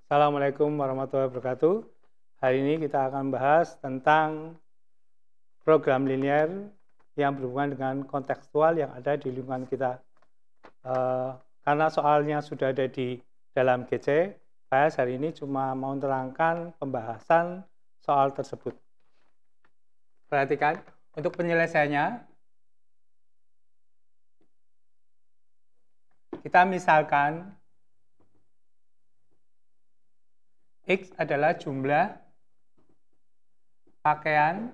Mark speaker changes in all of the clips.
Speaker 1: Assalamualaikum warahmatullahi wabarakatuh. Hari ini kita akan bahas tentang program linear yang berhubungan dengan kontekstual yang ada di lingkungan kita. Karena soalnya sudah ada di dalam GC, saya hari ini cuma mau menerangkan pembahasan soal tersebut. Perhatikan, untuk penyelesaiannya, kita misalkan X adalah jumlah pakaian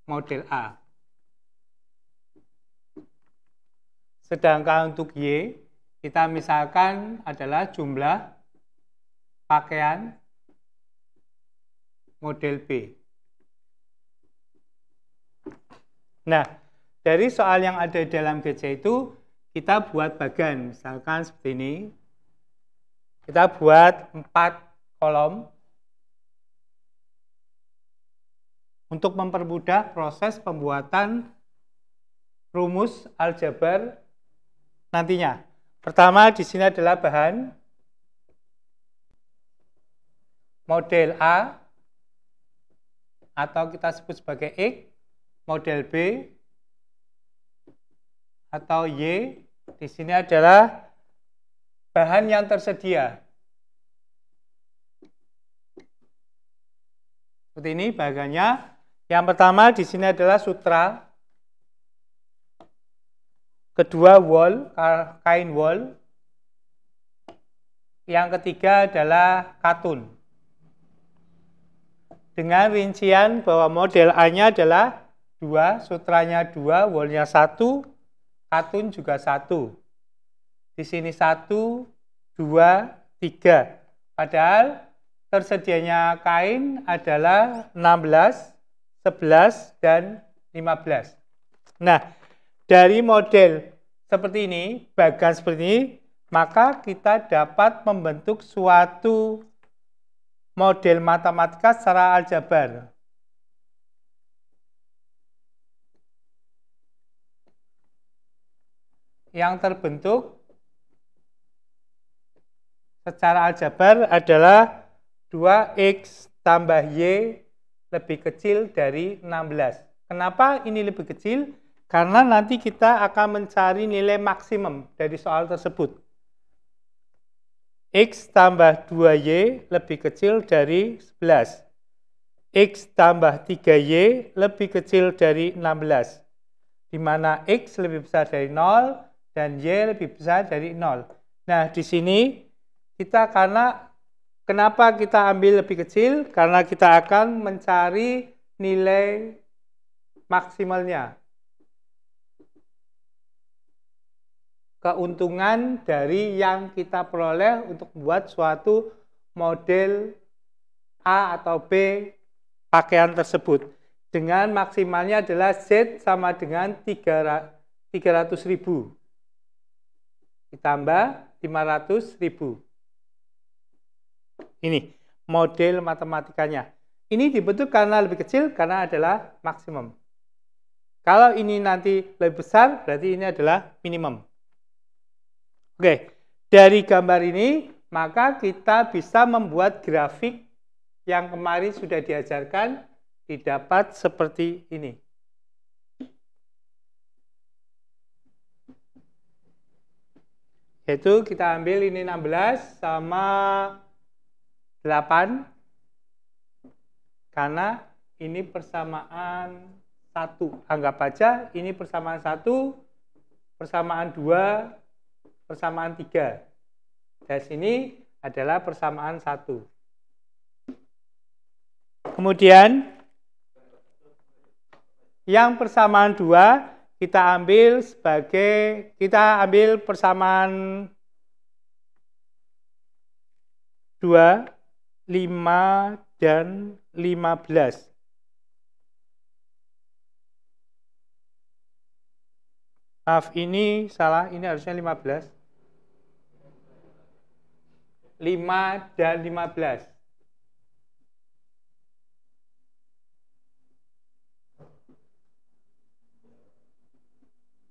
Speaker 1: model A. Sedangkan untuk Y, kita misalkan adalah jumlah pakaian model B. Nah, dari soal yang ada di dalam GC itu, kita buat bagan, misalkan seperti ini. Kita buat 4 kolom untuk mempermudah proses pembuatan rumus aljabar nantinya. Pertama di sini adalah bahan model A atau kita sebut sebagai X, model B atau Y. Di sini adalah bahan yang tersedia. Seperti ini bahannya. Yang pertama di sini adalah sutra. Kedua wol, kain wol. Yang ketiga adalah katun. Dengan rincian bahwa model A-nya adalah 2, sutranya 2, wolnya 1, katun juga 1. Di sini 1, 2, 3. Padahal tersedianya kain adalah 16, 11, dan 15. Nah, dari model seperti ini, bagan seperti ini, maka kita dapat membentuk suatu model matematika secara aljabar. Yang terbentuk secara aljabar adalah 2x tambah y lebih kecil dari 16. Kenapa ini lebih kecil? Karena nanti kita akan mencari nilai maksimum dari soal tersebut. X tambah 2y lebih kecil dari 11. X tambah 3y lebih kecil dari 16. Di mana x lebih besar dari 0 dan y lebih besar dari 0. Nah, di sini kenapa kita ambil lebih kecil? Karena kita akan mencari nilai maksimalnya. Keuntungan dari yang kita peroleh untuk membuat suatu model A atau B pakaian tersebut. Dengan maksimalnya adalah Z sama dengan 300.000. Ditambah 500.000. Ini model matematikanya. Ini dibentuk karena lebih kecil karena adalah maksimum. Kalau ini nanti lebih besar berarti ini adalah minimum. Oke, dari gambar ini maka kita bisa membuat grafik yang kemarin sudah diajarkan, didapat seperti ini. Yaitu kita ambil ini 16 sama 8 karena ini persamaan 1. Anggap aja ini persamaan 1, persamaan 2, persamaan 3. Dan sini adalah persamaan 1. Kemudian yang persamaan 2 kita ambil persamaan 2, 5, dan 15. Maaf, ini salah, ini harusnya 15. 5 dan 15.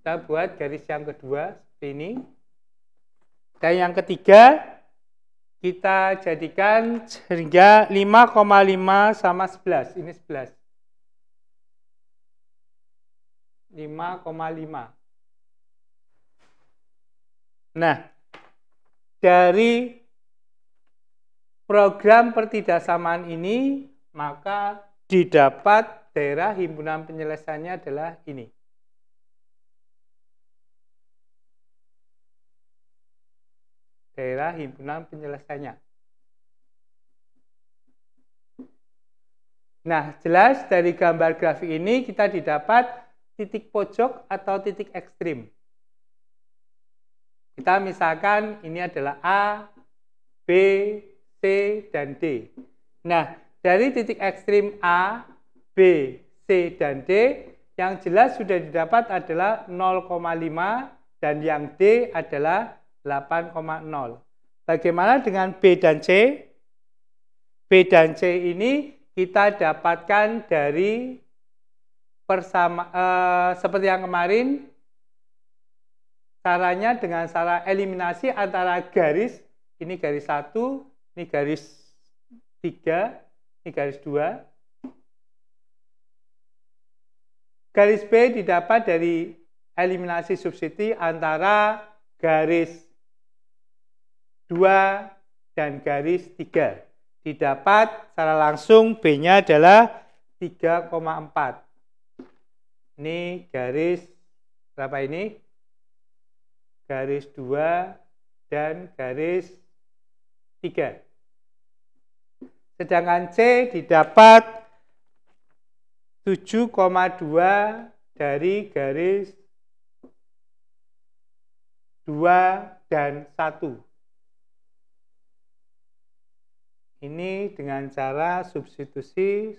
Speaker 1: Kita buat garis yang kedua seperti ini. Dan yang ketiga kita jadikan sehingga 5,5 sama 11. Ini 11. 5,5. Nah, dari program pertidaksamaan ini, maka didapat daerah himpunan penyelesaiannya adalah ini. Daerah himpunan penyelesaiannya. Nah, jelas dari gambar grafik ini kita didapat titik pojok atau titik ekstrim. Kita misalkan ini adalah A, B, C, dan D. Nah, dari titik ekstrim A, B, C, dan D, yang jelas sudah didapat adalah 0,5 dan yang D adalah 8,0. Bagaimana dengan B dan C? B dan C ini kita dapatkan dari seperti yang kemarin, caranya dengan cara eliminasi antara garis, ini garis 1, ini garis 3, ini garis 2. Garis B didapat dari eliminasi substitusi antara garis 2 dan garis 3. Didapat secara langsung B-nya adalah 3,4. Ini garis berapa ini? Garis 2 dan garis 3. Sedangkan C didapat 7,2 dari garis 2 dan 1. Ini dengan cara substitusi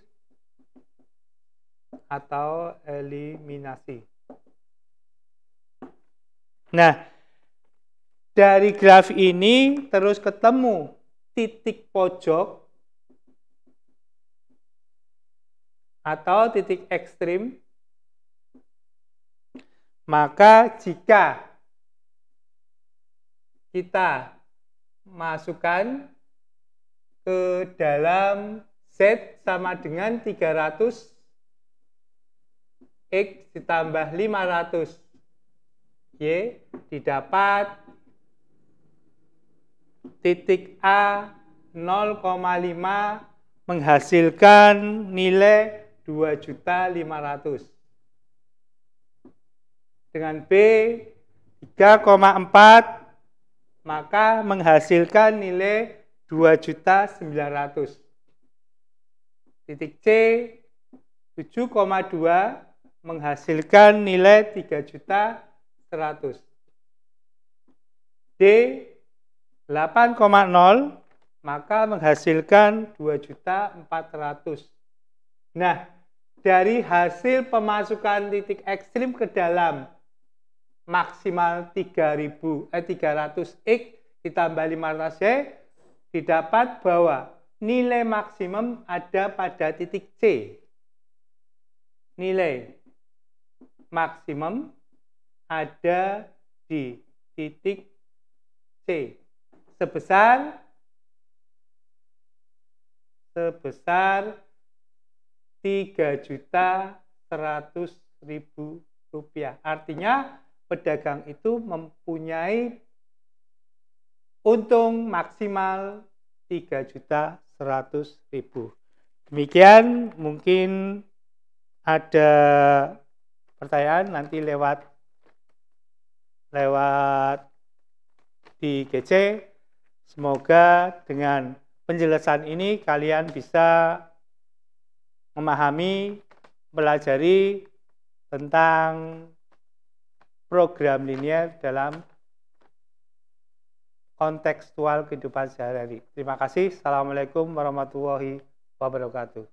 Speaker 1: atau eliminasi. Nah, dari grafik ini terus ketemu titik pojok atau titik ekstrim, maka jika kita masukkan ke dalam Z sama dengan 300 X ditambah 500 Y, didapat titik A 0,5 menghasilkan nilai 2.500.000. Dengan B 3,4 maka menghasilkan nilai 2.900.000. Titik C 7,2 menghasilkan nilai 3.100.000. D 8,0 maka menghasilkan 2.400.000. Nah, dari hasil pemasukan titik ekstrim ke dalam maksimal 300X ditambah 500Y, didapat bahwa nilai maksimum ada pada titik C. Nilai maksimum ada di titik C sebesar 3.100.000 rupiah. Artinya pedagang itu mempunyai untung maksimal 3.100.000. Demikian, mungkin ada pertanyaan nanti lewat di GC. Semoga dengan penjelasan ini kalian bisa memahami, pelajari tentang program linier dalam kontekstual kehidupan sehari-hari. Terima kasih. Assalamualaikum warahmatullahi wabarakatuh.